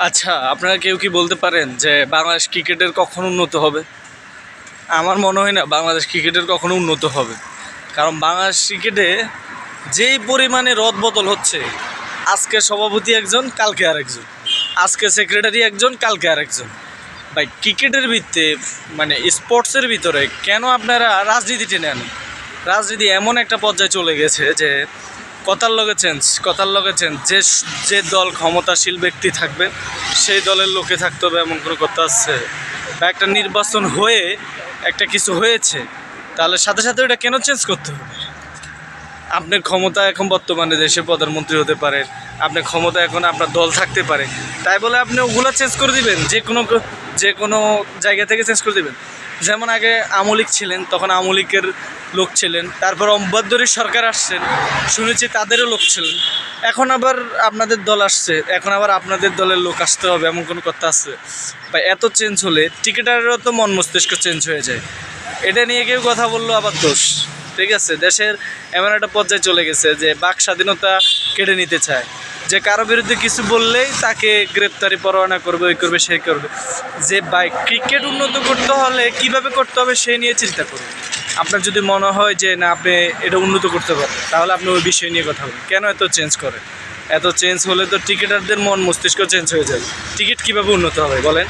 আচ্ছা, আপনারা কেউ কি বলতে পারেন যে বাংলাদেশ ক্রিকেটের কখনো উন্নত হবে? আমার মনে হয় না বাংলাদেশ ক্রিকেটের কখনো উন্নত হবে। কারণ বাংলাদেশ ক্রিকেটে যেই পরিমাণে রদবদল হচ্ছে, আজকে সভাপতি একজন, কালকে আরেকজন, আজকে সেক্রেটারি একজন, কালকে আরেকজন। ভাই ক্রিকেটের ভিত্তিতে মানে স্পোর্টসের ভিতরে কেন আপনারা রাজনীতি টেনে আনেন? রাজনীতি এমন একটা পর্যায়ে চলে গেছে যে কথার লগে চেঞ্জ, যে যে দল ক্ষমতাশীল ব্যক্তি থাকবে সেই দলের লোকে থাকতে হবে এমন কোনো কথা আছে? বা একটা নির্বাচন হয়ে একটা কিছু হয়েছে, তাহলে সাথে সাথে ওটা কেন চেঞ্জ করতে হবে? আপনার ক্ষমতা এখন বর্তমানে দেশের প্রধানমন্ত্রী হতে পারে, আপনার ক্ষমতা এখন আপনার দল থাকতে পারে, তাই বলে আপনি ওগুলো চেঞ্জ করে দিবেন? যে কোনো জায়গা থেকে চেঞ্জ করে দিবেন? যেমন আগে আমলিক ছিলেন, তখন আমলিকের লোক ছিলেন, তারপর অম্বাদ্দরী সরকার আসছেন, শুনেছি তাদেরও লোক ছিলেন, এখন আবার আপনাদের দল আসছে, এখন আবার আপনাদের দলের লোক আসতে হবে এমন কোনো কথা আছে? বা এত চেঞ্জ হলে টিকিটারেরও তো মন মস্তিষ্ক চেঞ্জ হয়ে যায়। এটা নিয়ে কেউ কথা বললো আবার দোষ। ঠিক আছে, দেশের এমন একটা পর্যায়ে চলে গেছে যে বাক স্বাধীনতা কেড়ে নিতে চায়, যে কারো বিরুদ্ধে কিছু বললেই তাকে গ্রেপ্তারি পরোয়ানা করবে, ওই করবে, সেই করবে। যে বাইক ক্রিকেট উন্নত করতে হলে কিভাবে করতে হবে সেই নিয়ে চিন্তা করুন। আপনার যদি মনে হয় যে না আপনি এটা উন্নত করতে পারবেন, তাহলে আপনি ওই বিষয় নিয়ে কথা বলুন। কেন এত চেঞ্জ করেন? এত চেঞ্জ হলে তো টিকিটারদের মন মস্তিষ্ক চেঞ্জ হয়ে যাবে। টিকিট কীভাবে উন্নত হবে বলেন?